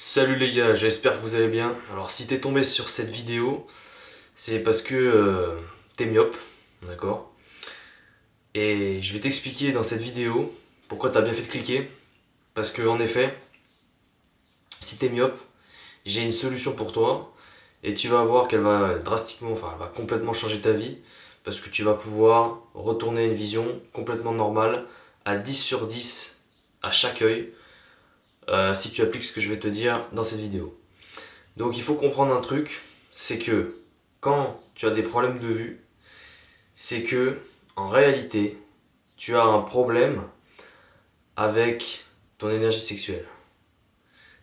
Salut les gars, j'espère que vous allez bien. Alors si t'es tombé sur cette vidéo, c'est parce que t'es myope, d'accord? Et je vais t'expliquer dans cette vidéo pourquoi t'as bien fait de cliquer. Parce que en effet, si t'es myope, j'ai une solution pour toi. Et tu vas voir qu'elle va drastiquement, enfin elle va complètement changer ta vie. Parce que tu vas pouvoir retourner à une vision complètement normale à 10 sur 10 à chaque œil. Si tu appliques ce que je vais te dire dans cette vidéo. Donc il faut comprendre un truc, c'est que quand tu as des problèmes de vue, c'est que en réalité, tu as un problème avec ton énergie sexuelle.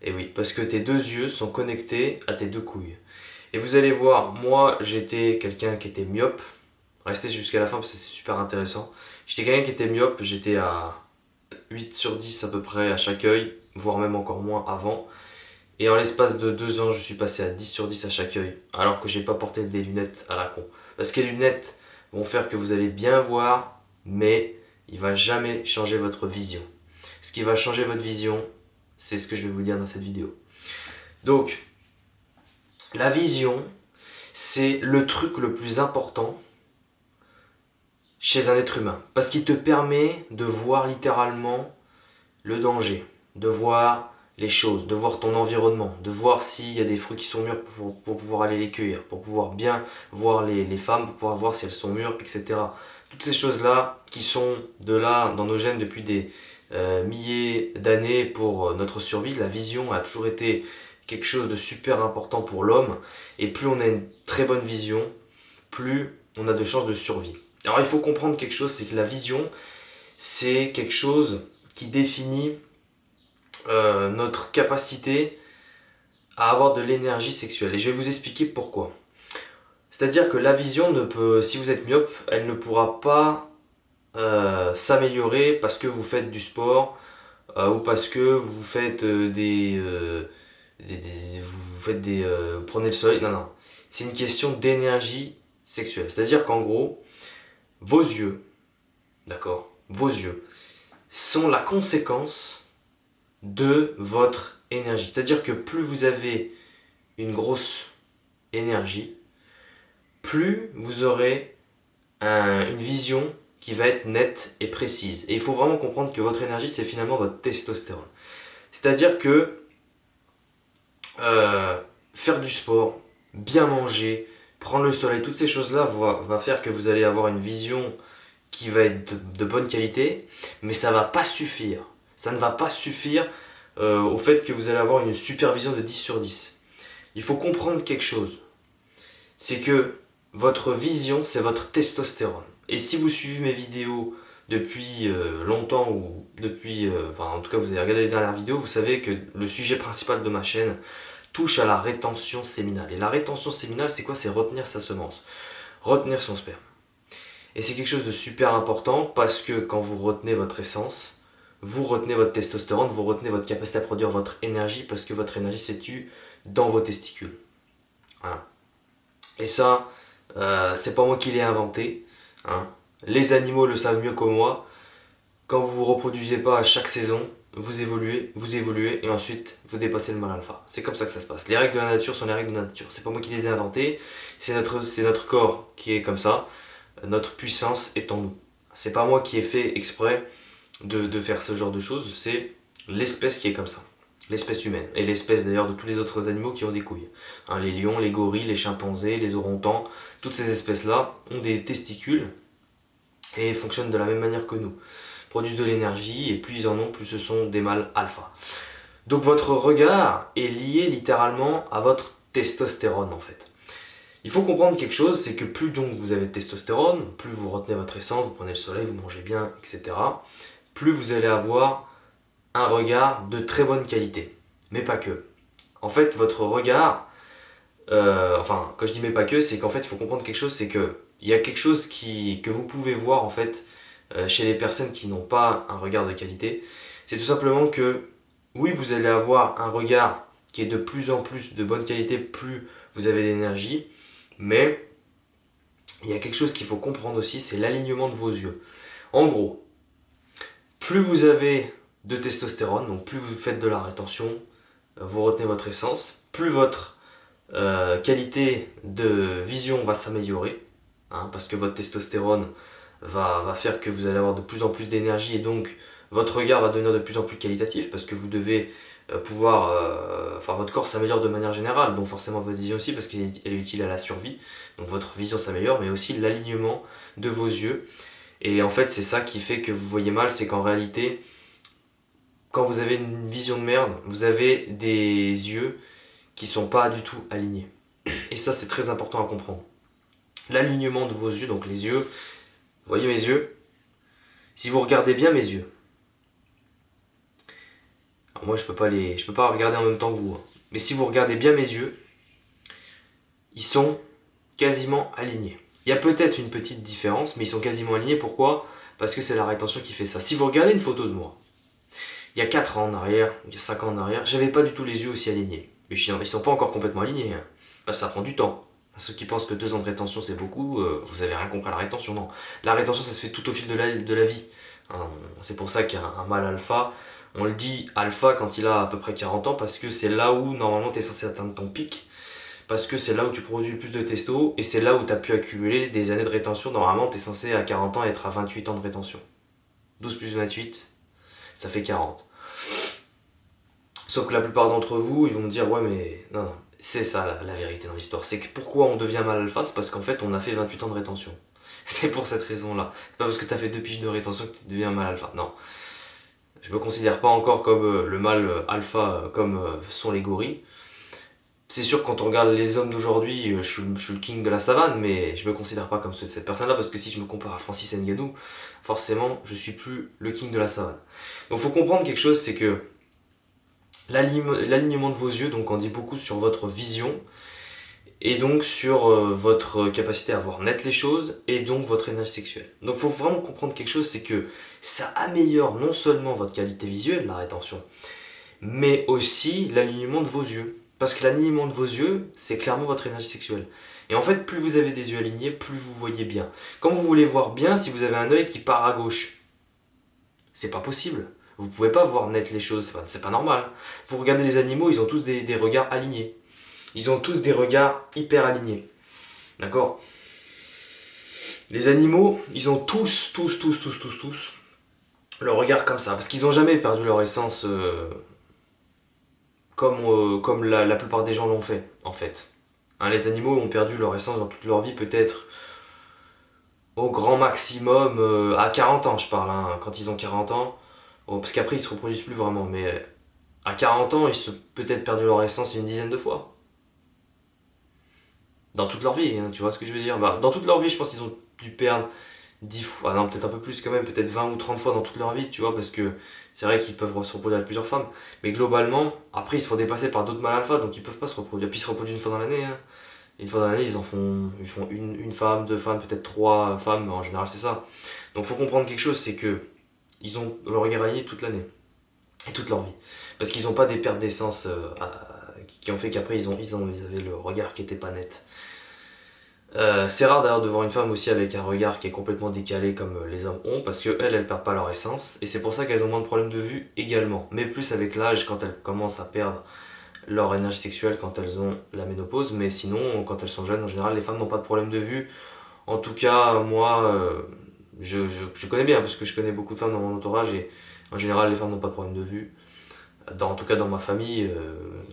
Et oui, parce que tes deux yeux sont connectés à tes deux couilles. Et vous allez voir, moi j'étais quelqu'un qui était myope. Restez jusqu'à la fin parce que c'est super intéressant. J'étais quelqu'un qui était myope, j'étais à 8 sur 10 à peu près à chaque œil, voire même encore moins avant. Et en l'espace de 2 ans, je suis passé à 10 sur 10 à chaque œil, alors que j'ai pas porté des lunettes à la con. Parce que les lunettes vont faire que vous allez bien voir, mais il va jamais changer votre vision. Ce qui va changer votre vision, c'est ce que je vais vous dire dans cette vidéo. Donc, la vision, c'est le truc le plus important chez un être humain. Parce qu'il te permet de voir littéralement le danger, de voir les choses, de voir ton environnement, de voir s'il y a des fruits qui sont mûrs pour pouvoir aller les cueillir, pour pouvoir bien voir les femmes, pour pouvoir voir si elles sont mûres, etc. Toutes ces choses-là qui sont de là dans nos gènes depuis des milliers d'années pour notre survie, la vision a toujours été quelque chose de super important pour l'homme, et plus on a une très bonne vision, plus on a de chances de survie. Alors il faut comprendre quelque chose, c'est que la vision, c'est quelque chose qui définit notre capacité à avoir de l'énergie sexuelle. Et je vais vous expliquer pourquoi. C'est-à-dire que la vision ne peut, si vous êtes myope, elle ne pourra pas s'améliorer parce que vous faites du sport ou parce que vous faites vous faites vous prenez le soleil. Non, non. C'est une question d'énergie sexuelle. C'est-à-dire qu'en gros, vos yeux, d'accord, vos yeux sont la conséquence de votre énergie. C'est-à-dire que plus vous avez une grosse énergie, plus vous aurez une vision qui va être nette et précise. Et il faut vraiment comprendre que votre énergie, c'est finalement votre testostérone. C'est-à-dire que faire du sport, bien manger, prendre le soleil, toutes ces choses-là va faire que vous allez avoir une vision qui va être de bonne qualité, mais ça va pas suffire. Ça ne va pas suffire au fait que vous allez avoir une supervision de 10 sur 10. Il faut comprendre quelque chose. C'est que votre vision, c'est votre testostérone. Et si vous suivez mes vidéos depuis longtemps, ou depuis, enfin en tout cas vous avez regardé les dernières vidéos, vous savez que le sujet principal de ma chaîne touche à la rétention séminale. Et la rétention séminale, c'est quoi? C'est retenir sa semence, retenir son sperme. Et c'est quelque chose de super important parce que quand vous retenez votre essence, vous retenez votre testostérone, vous retenez votre capacité à produire votre énergie parce que votre énergie se situe dans vos testicules. Voilà. Et ça, c'est pas moi qui l'ai inventé. Hein. Les animaux le savent mieux que moi. Quand vous vous reproduisez pas à chaque saison, vous évoluez et ensuite vous dépassez le mâle alpha. C'est comme ça que ça se passe. Les règles de la nature sont les règles de la nature. C'est pas moi qui les ai inventées. C'est notre corps qui est comme ça. Notre puissance est en nous. C'est pas moi qui ai fait exprès de faire ce genre de choses, c'est l'espèce qui est comme ça. L'espèce humaine. Et l'espèce d'ailleurs de tous les autres animaux qui ont des couilles. Hein, les lions, les gorilles, les chimpanzés, les orang-outans, toutes ces espèces-là ont des testicules et fonctionnent de la même manière que nous. Produisent de l'énergie et plus ils en ont, plus ce sont des mâles alpha. Donc votre regard est lié littéralement à votre testostérone en fait. Il faut comprendre quelque chose, c'est que plus donc vous avez de testostérone, plus vous retenez votre essence, vous prenez le soleil, vous mangez bien, etc., plus vous allez avoir un regard de très bonne qualité. Mais pas que. En fait, votre regard, enfin, quand je dis mais pas que, c'est qu'en fait, il faut comprendre quelque chose, c'est que il y a quelque chose que vous pouvez voir en fait chez les personnes qui n'ont pas un regard de qualité. C'est tout simplement que, oui, vous allez avoir un regard qui est de plus en plus de bonne qualité, plus vous avez d'énergie, mais il y a quelque chose qu'il faut comprendre aussi, c'est l'alignement de vos yeux. En gros, plus vous avez de testostérone, donc plus vous faites de la rétention, vous retenez votre essence, plus votre qualité de vision va s'améliorer, hein, parce que votre testostérone va faire que vous allez avoir de plus en plus d'énergie et donc votre regard va devenir de plus en plus qualitatif parce que vous devez votre corps s'améliore de manière générale, donc forcément votre vision aussi parce qu'elle est utile à la survie, donc votre vision s'améliore, mais aussi l'alignement de vos yeux. Et en fait c'est ça qui fait que vous voyez mal, c'est qu'en réalité quand vous avez une vision de merde, vous avez des yeux qui sont pas du tout alignés. Et ça c'est très important à comprendre. L'alignement de vos yeux, donc les yeux, vous voyez mes yeux? Si vous regardez bien mes yeux, alors moi je peux pas regarder en même temps que vous, hein. Mais si vous regardez bien mes yeux, ils sont quasiment alignés. Il y a peut-être une petite différence, mais ils sont quasiment alignés. Pourquoi? Parce que c'est la rétention qui fait ça. Si vous regardez une photo de moi, il y a 4 ans en arrière, il y a 5 ans en arrière, j'avais pas du tout les yeux aussi alignés. Mais ils sont pas encore complètement alignés, hein. Parce que ça prend du temps. Ceux qui pensent que 2 ans de rétention c'est beaucoup, vous avez rien compris à la rétention, non. La rétention ça se fait tout au fil de la vie. Hein, c'est pour ça qu'un mâle alpha, on le dit alpha quand il a à peu près 40 ans parce que c'est là où normalement tu es censé atteindre ton pic, parce que c'est là où tu produis le plus de testo et c'est là où tu as pu accumuler des années de rétention. Normalement tu es censé à 40 ans être à 28 ans de rétention. 12 plus 28, ça fait 40. Sauf que la plupart d'entre vous, ils vont me dire ouais mais non, c'est ça la vérité dans l'histoire. C'est que pourquoi on devient mâle alpha, c'est parce qu'en fait on a fait 28 ans de rétention. C'est pour cette raison-là. C'est pas parce que tu as fait 2 piges de rétention que tu deviens mâle alpha. Non. Je me considère pas encore comme le mâle alpha comme sont les gorilles. C'est sûr quand on regarde les hommes d'aujourd'hui, je suis le king de la savane, mais je me considère pas comme cette personne-là parce que si je me compare à Francis Ngannou, forcément je suis plus le king de la savane. Donc faut comprendre quelque chose, c'est que l'alignement de vos yeux, donc on dit beaucoup sur votre vision et donc sur votre capacité à voir net les choses et donc votre énergie sexuelle. Donc il faut vraiment comprendre quelque chose, c'est que ça améliore non seulement votre qualité visuelle, la rétention, mais aussi l'alignement de vos yeux. Parce que l'alignement de vos yeux, c'est clairement votre énergie sexuelle. Et en fait, plus vous avez des yeux alignés, plus vous voyez bien. Quand vous voulez voir bien, si vous avez un œil qui part à gauche, c'est pas possible. Vous pouvez pas voir net les choses, c'est pas normal. Vous regardez les animaux, ils ont tous des regards alignés. Ils ont tous des regards hyper alignés. D'accord? Les animaux, ils ont tous le regard comme ça. Parce qu'ils n'ont jamais perdu leur essence comme la plupart des gens l'ont fait, en fait. Hein, les animaux ont perdu leur essence dans toute leur vie, peut-être au grand maximum à 40 ans, je parle. Hein, quand ils ont 40 ans. Bon, parce qu'après, ils se reproduisent plus vraiment. Mais à 40 ans, ils se peut-être perdu leur essence une dizaine de fois. Dans toute leur vie, hein, tu vois ce que je veux dire? Bah, dans toute leur vie, je pense qu'ils ont dû perdre 10 fois, non peut-être un peu plus quand même, peut-être 20 ou 30 fois dans toute leur vie, tu vois, parce que c'est vrai qu'ils peuvent se reproduire avec plusieurs femmes, mais globalement, après ils se font dépasser par d'autres mâles alpha, donc ils peuvent pas se reproduire, puis ils se reproduisent une fois dans l'année, hein. Une fois dans l'année, ils font une femme, deux femmes, peut-être trois femmes, en général c'est ça. Donc faut comprendre quelque chose, c'est que ils ont leur regard aligné toute l'année, et toute leur vie, parce qu'ils n'ont pas des pertes d'essence qui ont fait qu'après ils avaient le regard qui était pas net. C'est rare d'ailleurs de voir une femme aussi avec un regard qui est complètement décalé comme les hommes ont, parce qu'elles, elles perdent pas leur essence, et c'est pour ça qu'elles ont moins de problèmes de vue également, mais plus avec l'âge quand elles commencent à perdre leur énergie sexuelle quand elles ont la ménopause, mais sinon quand elles sont jeunes en général les femmes n'ont pas de problème de vue. En tout cas moi je connais bien parce que je connais beaucoup de femmes dans mon entourage et en général les femmes n'ont pas de problème de vue. En tout cas dans ma famille,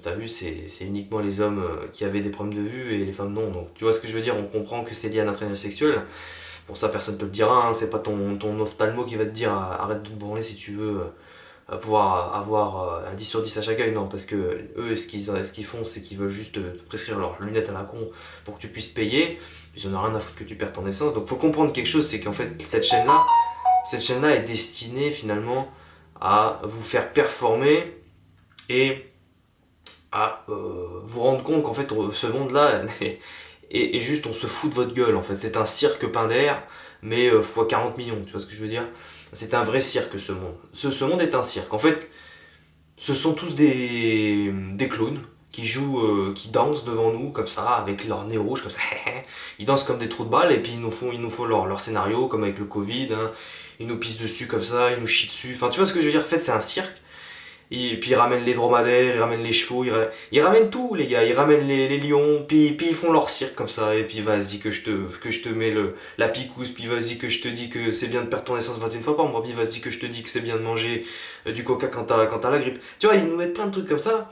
t'as vu, c'est uniquement les hommes qui avaient des problèmes de vue et les femmes non. Donc tu vois ce que je veux dire, on comprend que c'est lié à notre énergie sexuelle. Pour ça personne te le dira, hein. C'est pas ton ophtalmo qui va te dire arrête de te branler si tu veux pouvoir avoir un 10 sur 10 à chaque œil. Non, parce que eux ce qu'ils font c'est qu'ils veulent juste te prescrire leurs lunettes à la con pour que tu puisses payer. Ils en ont rien à foutre que tu perds ton essence. Donc faut comprendre quelque chose, c'est qu'en fait cette chaîne-là est destinée finalement à vous faire performer et à vous rendre compte qu'en fait ce monde-là est juste on se fout de votre gueule en fait. C'est un cirque peint d'air mais fois 40 millions, tu vois ce que je veux dire? C'est un vrai cirque ce monde. Ce monde est un cirque. En fait, ce sont tous des clowns qui jouent, qui dansent devant nous comme ça, avec leur nez rouge comme ça. Ils dansent comme des trous de balles et puis ils nous font leur scénario comme avec le Covid. Hein. Ils nous pissent dessus comme ça, ils nous chient dessus. Enfin, tu vois ce que je veux dire? En fait, c'est un cirque. Et puis ils ramènent les dromadaires, ils ramènent les chevaux, ils ramènent tout les gars, ils ramènent les lions, puis ils font leur cirque comme ça, et puis vas-y que je te mets la picouse, puis vas-y que je te dis que c'est bien de perdre ton essence 21 fois par mois, puis vas-y que je te dis que c'est bien de manger du coca quand t'as la grippe. Tu vois, ils nous mettent plein de trucs comme ça,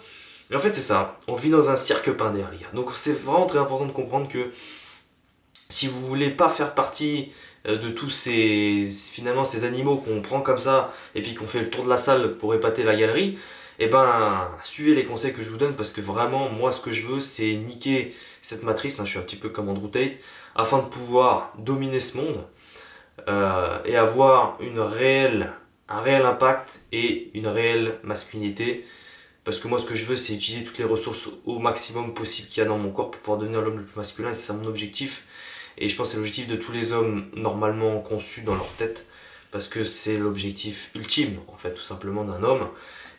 et en fait c'est ça, on vit dans un cirque pindaire les gars. Donc c'est vraiment très important de comprendre que si vous voulez pas faire partie de tous finalement ces animaux qu'on prend comme ça et puis qu'on fait le tour de la salle pour épater la galerie, et ben suivez les conseils que je vous donne parce que vraiment moi ce que je veux c'est niquer cette matrice, hein, je suis un petit peu comme Andrew Tate, afin de pouvoir dominer ce monde et avoir un réel impact et une réelle masculinité. Parce que moi ce que je veux c'est utiliser toutes les ressources au maximum possible qu'il y a dans mon corps pour pouvoir devenir l'homme le plus masculin et c'est ça mon objectif. Et je pense que c'est l'objectif de tous les hommes normalement conçus dans leur tête, parce que c'est l'objectif ultime, en fait, tout simplement d'un homme.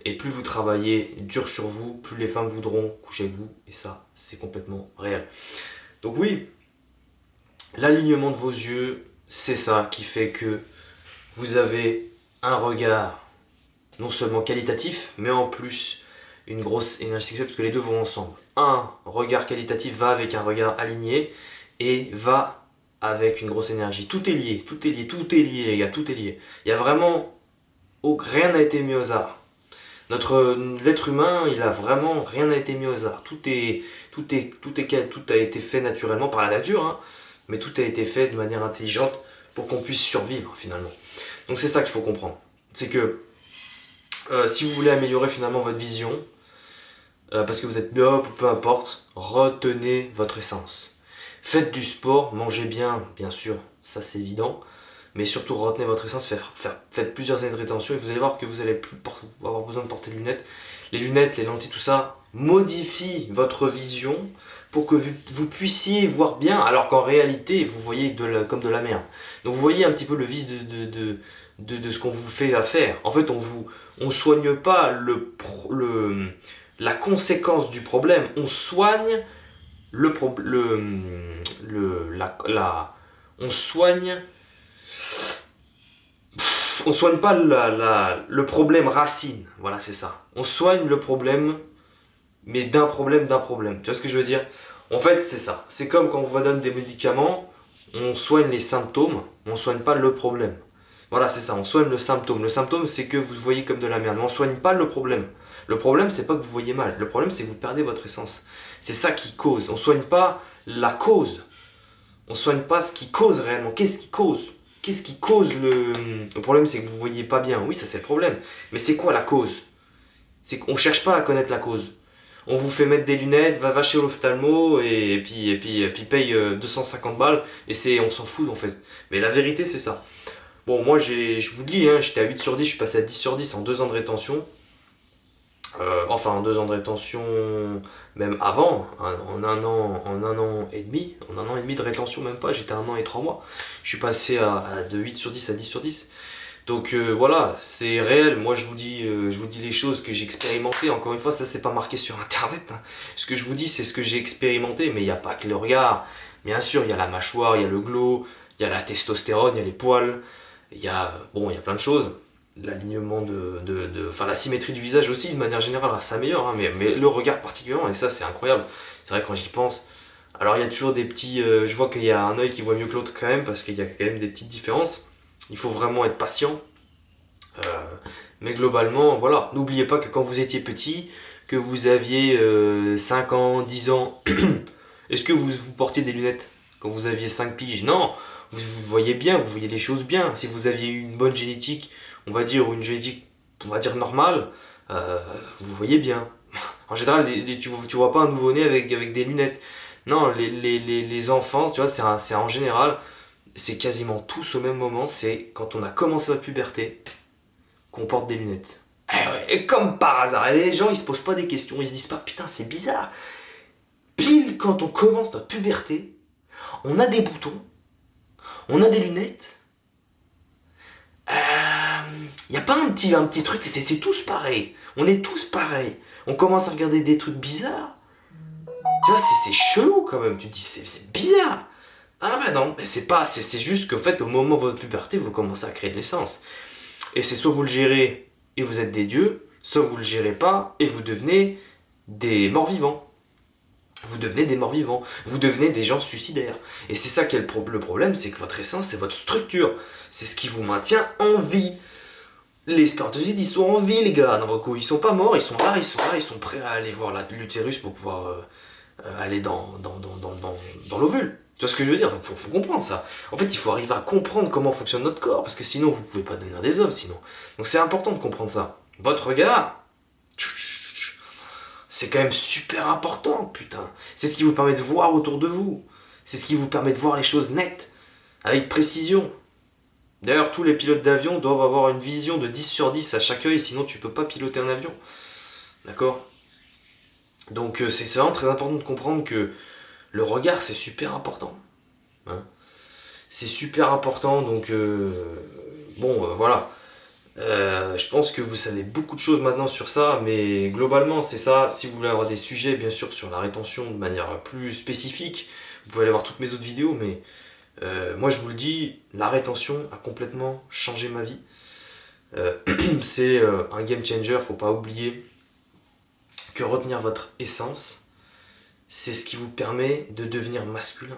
Et plus vous travaillez dur sur vous, plus les femmes voudront coucher avec vous, et ça, c'est complètement réel. Donc oui, l'alignement de vos yeux, c'est ça qui fait que vous avez un regard non seulement qualitatif, mais en plus une grosse énergie sexuelle, parce que les deux vont ensemble. Un regard qualitatif va avec un regard aligné, et va avec une grosse énergie. Tout est lié, tout est lié, tout est lié les gars, tout est lié. Il y a vraiment... rien n'a été mis au hasard. L'être humain, il a vraiment... rien n'a été mis au hasard. Tout a été fait naturellement par la nature, hein, mais tout a été fait de manière intelligente pour qu'on puisse survivre finalement. Donc c'est ça qu'il faut comprendre. C'est que si vous voulez améliorer finalement votre vision, parce que vous êtes myope ou peu importe, retenez votre essence. Faites du sport, mangez bien, bien sûr, ça c'est évident, mais surtout retenez votre essence, faites plusieurs années de rétention et vous allez voir que vous allez plus avoir besoin de porter de lunettes. Les lunettes, les lentilles, tout ça modifie votre vision pour que vous puissiez voir bien, alors qu'en réalité vous voyez comme de la merde. Donc vous voyez un petit peu le vice de ce qu'on vous fait à faire. En fait on soigne pas la conséquence du problème, on soigne on soigne pas le problème racine, voilà c'est ça. On soigne le problème, mais d'un problème. Tu vois ce que je veux dire? En fait c'est ça, c'est comme quand on vous donne des médicaments, on soigne les symptômes, on soigne pas le problème. Voilà c'est ça, on soigne le symptôme. Le symptôme c'est que vous voyez comme de la merde, mais on soigne pas le problème. Le problème, c'est pas que vous voyez mal. Le problème, c'est que vous perdez votre essence. C'est ça qui cause. On soigne pas la cause. On soigne pas ce qui cause réellement. Qu'est-ce qui cause? Qu'est-ce qui cause le problème, c'est que vous voyez pas bien. Oui, ça c'est le problème. Mais c'est quoi la cause? C'est qu'on cherche pas à connaître la cause. On vous fait mettre des lunettes, va chez l'ophtalmo et puis paye 250 balles et on s'en fout en fait. Mais la vérité, c'est ça. Bon, moi, je vous le dis, hein, j'étais à 8 sur 10, je suis passé à 10 sur 10 en 2 ans de rétention. Enfin en 2 ans de rétention, même avant, en un an et demi, de rétention, même pas, j'étais 1 an et 3 mois. Je suis passé de 8 sur 10 à 10 sur 10. Donc voilà, c'est réel. Moi je vous dis les choses que j'ai expérimentées. Encore une fois, ça c'est pas marqué sur internet, hein. Ce que je vous dis, c'est ce que j'ai expérimenté, mais il n'y a pas que le regard. Bien sûr, il y a la mâchoire, il y a le glow, il y a la testostérone, il y a les poils, il y a plein de choses. L'alignement enfin la symétrie du visage aussi de manière générale ça s'améliore, hein, mais le regard particulièrement, et ça c'est incroyable. C'est vrai quand j'y pense, alors il y a toujours des petits je vois qu'il y a un œil qui voit mieux que l'autre quand même, parce qu'il y a quand même des petites différences, il faut vraiment être patient, mais globalement voilà, n'oubliez pas que quand vous étiez petit, que vous aviez 5 ans, 10 ans, est-ce que vous portiez des lunettes quand vous aviez 5 piges? Non, vous voyez bien, vous voyez les choses bien. Si vous aviez eu une bonne génétique, on va dire, ou une génétique, on va dire normale, vous voyez bien. En général, tu vois pas un nouveau-né avec des lunettes. Non, les enfants, tu vois, c'est en général, c'est quasiment tous au même moment, c'est quand on a commencé notre puberté, qu'on porte des lunettes. Et comme par hasard, et les gens ils se posent pas des questions, ils se disent pas putain c'est bizarre. Pile quand on commence notre puberté, on a des boutons, on a des lunettes. Y a pas un petit truc, c'est tous pareil. On est tous pareils. On commence à regarder des trucs bizarres. Tu vois, c'est chelou quand même. Tu te dis, c'est bizarre. Ah bah non, mais c'est juste qu'en fait, au moment de votre puberté, vous commencez à créer de l'essence. Et c'est soit vous le gérez et vous êtes des dieux, Soit vous ne le gérez pas et vous devenez des morts-vivants. Vous devenez des morts-vivants. Vous devenez des gens suicidaires. Et c'est ça qui est le problème, c'est que votre essence, c'est votre structure. C'est ce qui vous maintient en vie. Les spermatozoïdes, ils sont en vie, les gars. Dans vos couilles, ils sont pas morts, ils sont là, ils sont prêts à aller voir l'utérus pour pouvoir aller dans l'ovule. Tu vois ce que je veux dire? Donc faut comprendre ça. En fait, il faut arriver à comprendre comment fonctionne notre corps, parce que sinon, vous pouvez pas devenir des hommes, sinon. Donc c'est important de comprendre ça. Votre regard, c'est quand même super important, putain. C'est ce qui vous permet de voir autour de vous. C'est ce qui vous permet de voir les choses nettes, avec précision. D'ailleurs, tous les pilotes d'avion doivent avoir une vision de 10 sur 10 à chaque œil, sinon tu peux pas piloter un avion. D'accord? Donc c'est vraiment très important de comprendre que le regard, c'est super important. Hein, c'est super important, donc voilà. Je pense que vous savez beaucoup de choses maintenant sur ça, mais globalement c'est ça. Si vous voulez avoir des sujets bien sûr sur la rétention de manière plus spécifique, vous pouvez aller voir toutes mes autres vidéos, mais moi je vous le dis, la rétention a complètement changé ma vie. C'est un game changer, faut pas oublier que retenir votre essence, c'est ce qui vous permet de devenir masculin.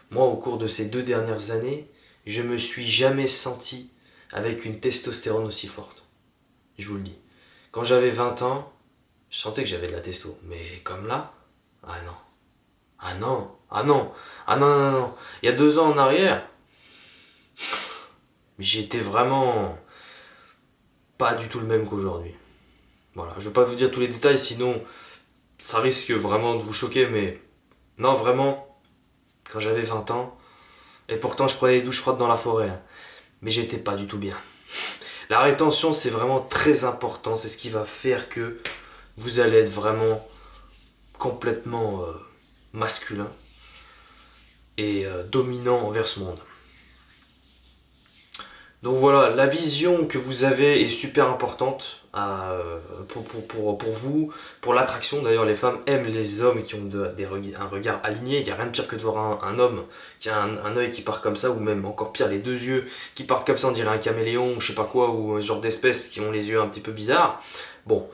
Moi, au cours de ces 2 dernières années, je me suis jamais senti avec une testostérone aussi forte. Je vous le dis. Quand j'avais 20 ans, je sentais que j'avais de la testo. Mais comme là, ah non. Ah non. Ah non. Ah non, non, non. Il y a 2 ans en arrière, j'étais vraiment pas du tout le même qu'aujourd'hui. Voilà. Je vais pas vous dire tous les détails, sinon ça risque vraiment de vous choquer, mais non, vraiment, quand j'avais 20 ans, et pourtant je prenais des douches froides dans la forêt, hein, mais j'étais pas du tout bien. La rétention, c'est vraiment très important, c'est ce qui va faire que vous allez être vraiment complètement masculin et dominant envers ce monde. Donc voilà, la vision que vous avez est super importante pour vous, pour l'attraction. D'ailleurs, les femmes aiment les hommes qui ont un regard aligné. Il n'y a rien de pire que de voir un homme qui a un œil qui part comme ça, ou même encore pire, les 2 yeux qui partent comme ça, on dirait un caméléon, ou je sais pas quoi, ou un genre d'espèces qui ont les yeux un petit peu bizarres. Bon,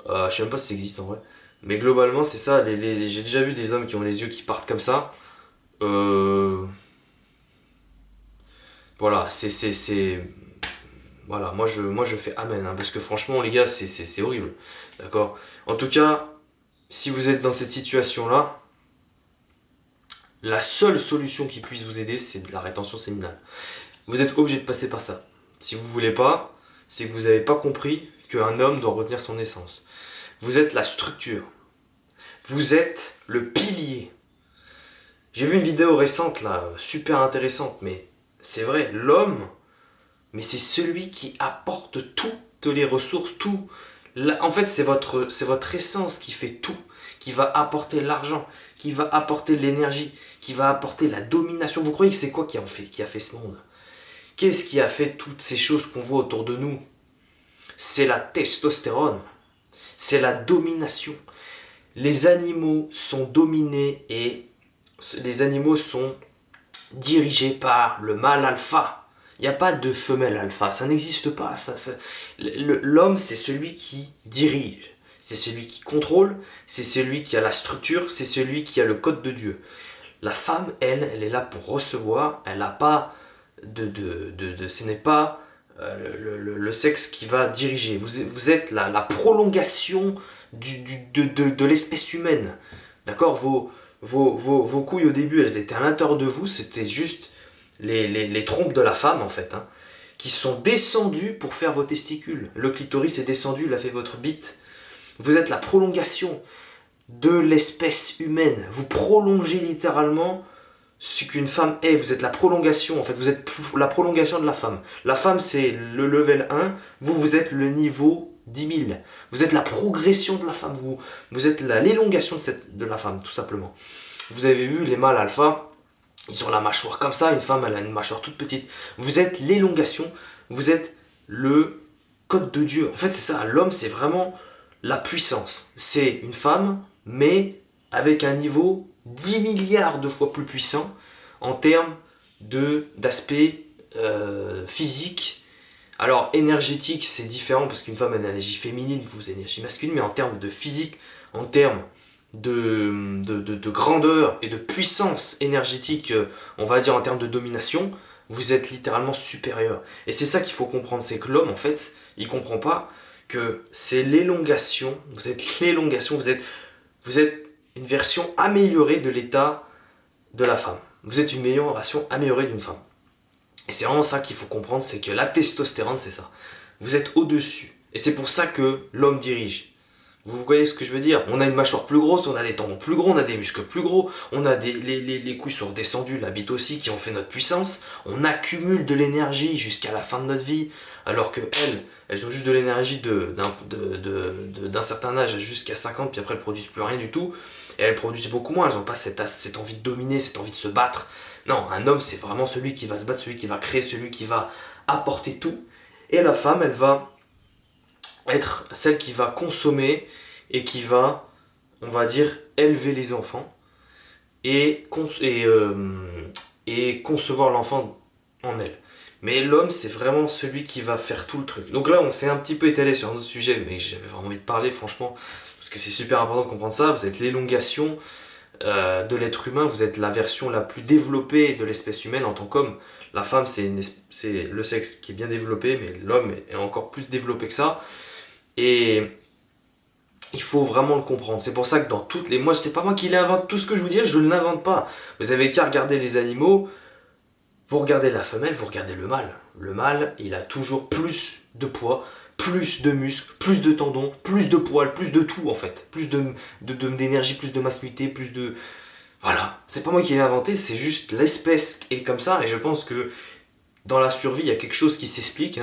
je sais même pas si ça existe en vrai. Mais globalement, c'est ça. J'ai déjà vu des hommes qui ont les yeux qui partent comme ça. Voilà, voilà, moi je fais amen, hein, parce que franchement les gars, c'est horrible, d'accord? En tout cas, si vous êtes dans cette situation-là, la seule solution qui puisse vous aider, c'est de la rétention séminale. Vous êtes obligé de passer par ça. Si vous voulez pas, c'est que vous n'avez pas compris qu'un homme doit retenir son essence. Vous êtes la structure. Vous êtes le pilier. J'ai vu une vidéo récente là, super intéressante, mais c'est vrai, l'homme, mais c'est celui qui apporte toutes les ressources, tout. En fait, c'est votre essence qui fait tout, qui va apporter l'argent, qui va apporter l'énergie, qui va apporter la domination. Vous croyez que c'est quoi qui a fait ce monde? Qu'est-ce qui a fait toutes ces choses qu'on voit autour de nous? C'est la testostérone, c'est la domination. Les animaux sont dominés et les animaux sont dirigés par le mâle alpha. Il n'y a pas de femelle alpha, ça n'existe pas. L'homme, c'est celui qui dirige, c'est celui qui contrôle, c'est celui qui a la structure, c'est celui qui a le code de Dieu. La femme, elle est là pour recevoir, elle n'a pas ce n'est pas le sexe qui va diriger. Vous êtes la prolongation de l'espèce humaine. D'accord? Vos couilles au début, elles étaient à l'intérieur de vous, c'était juste les trompes de la femme en fait, hein, qui sont descendues pour faire vos testicules. Le clitoris est descendu, il a fait votre bite. Vous êtes la prolongation de l'espèce humaine. Vous prolongez littéralement ce qu'une femme est. Vous êtes la prolongation, en fait, vous êtes la prolongation de la femme. La femme, c'est le level 1, vous êtes le niveau 10 000. Vous êtes la progression de la femme, vous êtes l'élongation de la femme, tout simplement. Vous avez vu, les mâles alpha, ils ont la mâchoire comme ça, une femme, elle a une mâchoire toute petite. Vous êtes l'élongation, vous êtes le code de Dieu. En fait, c'est ça, l'homme, c'est vraiment la puissance. C'est une femme, mais avec un niveau 10 milliards de fois plus puissant en termes d'aspect physique, Alors, énergétique, c'est différent parce qu'une femme a une énergie féminine, vous avez une énergie masculine, mais en termes de physique, en termes de grandeur et de puissance énergétique, on va dire en termes de domination, vous êtes littéralement supérieur. Et c'est ça qu'il faut comprendre, c'est que l'homme, en fait, il comprend pas que c'est l'élongation, vous êtes une version améliorée de l'état de la femme. Vous êtes une meilleure version améliorée d'une femme. Et c'est vraiment ça qu'il faut comprendre, c'est que la testostérone, c'est ça. Vous êtes au-dessus. Et c'est pour ça que l'homme dirige. Vous voyez ce que je veux dire? On a une mâchoire plus grosse, on a des tendons plus gros, on a des muscles plus gros, on a les couilles sont redescendues, la bite aussi, qui ont fait notre puissance. On accumule de l'énergie jusqu'à la fin de notre vie, alors que elles ont juste de l'énergie d'un certain âge jusqu'à 50, puis après elles produisent plus rien du tout. Et elles produisent beaucoup moins, elles n'ont pas cette envie de dominer, cette envie de se battre. Non, un homme, c'est vraiment celui qui va se battre, celui qui va créer, celui qui va apporter tout. Et la femme, elle va être celle qui va consommer et qui va, on va dire, élever les enfants et concevoir l'enfant en elle. Mais l'homme, c'est vraiment celui qui va faire tout le truc. Donc là, on s'est un petit peu étalé sur un autre sujet, mais j'avais vraiment envie de parler, franchement, parce que c'est super important de comprendre ça. Vous êtes l'élongation de l'être humain, vous êtes la version la plus développée de l'espèce humaine en tant qu'homme. La femme, c'est le sexe qui est bien développé, mais l'homme est encore plus développé que ça. Et il faut vraiment le comprendre. C'est pour ça que dans toutes les... Moi, c'est pas moi qui l'invente. Tout ce que je vous dis, je ne l'invente pas. Vous avez qu'à regarder les animaux. Vous regardez la femelle, vous regardez le mâle. Le mâle, il a toujours plus de poids, plus de muscles, plus de tendons, plus de poils, plus de tout en fait. Plus d'énergie, plus de masculinité, plus de... Voilà. C'est pas moi qui l'ai inventé, c'est juste l'espèce est comme ça. Et je pense que dans la survie, il y a quelque chose qui s'explique,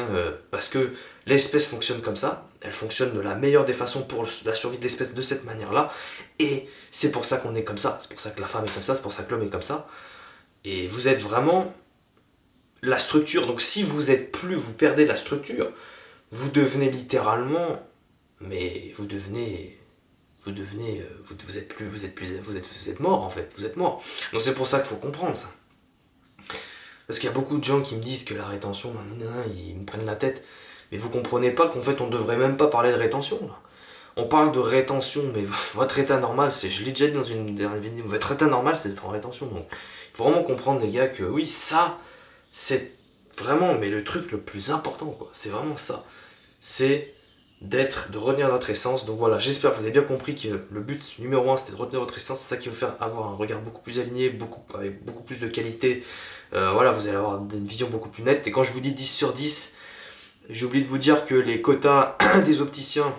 parce que l'espèce fonctionne comme ça, elle fonctionne de la meilleure des façons pour la survie de l'espèce de cette manière-là, et c'est pour ça qu'on est comme ça, c'est pour ça que la femme est comme ça, c'est pour ça que l'homme est comme ça, et vous êtes vraiment la structure, donc si vous êtes plus, vous perdez la structure, vous devenez littéralement, mais vous êtes mort en fait, vous êtes mort. Donc c'est pour ça qu'il faut comprendre ça. Parce qu'il y a beaucoup de gens qui me disent que la rétention, ils me prennent la tête. Mais vous comprenez pas qu'en fait on devrait même pas parler de rétention là. On parle de rétention, mais votre état normal, je l'ai déjà dit dans une dernière vidéo, votre état normal c'est d'être en rétention. Donc il faut vraiment comprendre les gars que oui, ça, c'est vraiment, mais le truc le plus important quoi, c'est vraiment ça. C'est de retenir notre essence. Donc voilà, j'espère que vous avez bien compris que le but numéro 1 c'était de retenir votre essence, c'est ça qui va vous faire avoir un regard beaucoup plus aligné, avec beaucoup plus de qualité. Voilà, vous allez avoir une vision beaucoup plus nette. Et quand je vous dis 10 sur 10, j'ai oublié de vous dire que les quotas des opticiens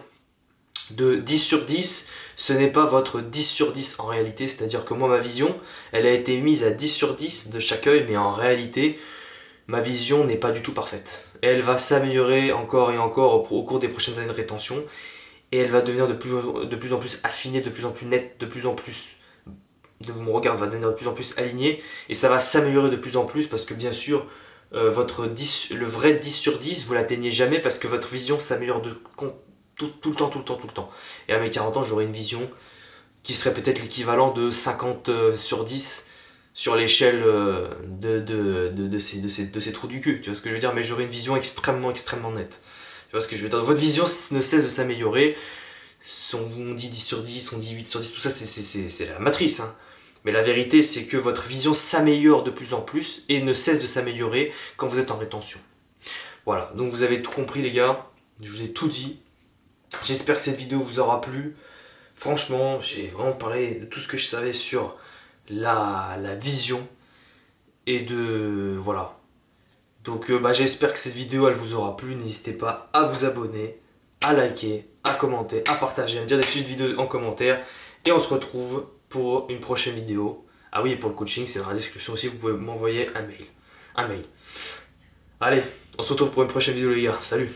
de 10 sur 10, ce n'est pas votre 10 sur 10 en réalité, c'est-à-dire que moi ma vision, elle a été mise à 10 sur 10 de chaque œil, mais en réalité, ma vision n'est pas du tout parfaite. Elle va s'améliorer encore et encore au cours des prochaines années de rétention, et elle va devenir de plus en plus affinée, de plus en plus nette, mon regard va devenir de plus en plus aligné, et ça va s'améliorer de plus en plus, parce que bien sûr, le vrai 10 sur 10, vous l'atteignez jamais, parce que votre vision s'améliore tout le temps. Et à mes 40 ans, j'aurai une vision qui serait peut-être l'équivalent de 50 sur 10, sur l'échelle de ces trous du cul, tu vois ce que je veux dire, mais j'aurai une vision extrêmement nette. Tu vois ce que je veux dire, votre vision ne cesse de s'améliorer, on dit 10 sur 10, on dit 8 sur 10, tout ça c'est la matrice, hein. Mais la vérité c'est que votre vision s'améliore de plus en plus et ne cesse de s'améliorer quand vous êtes en rétention. Voilà, donc vous avez tout compris les gars, je vous ai tout dit, j'espère que cette vidéo vous aura plu. Franchement, j'ai vraiment parlé de tout ce que je savais sur la vision et voilà. Donc j'espère que cette vidéo elle vous aura plu. N'hésitez pas à vous abonner, à liker, à commenter, à partager, à me dire des sujets de vidéos en commentaire. Et on se retrouve pour une prochaine vidéo. Ah oui, et pour le coaching, c'est dans la description aussi, vous pouvez m'envoyer un mail. Allez, on se retrouve pour une prochaine vidéo les gars. Salut!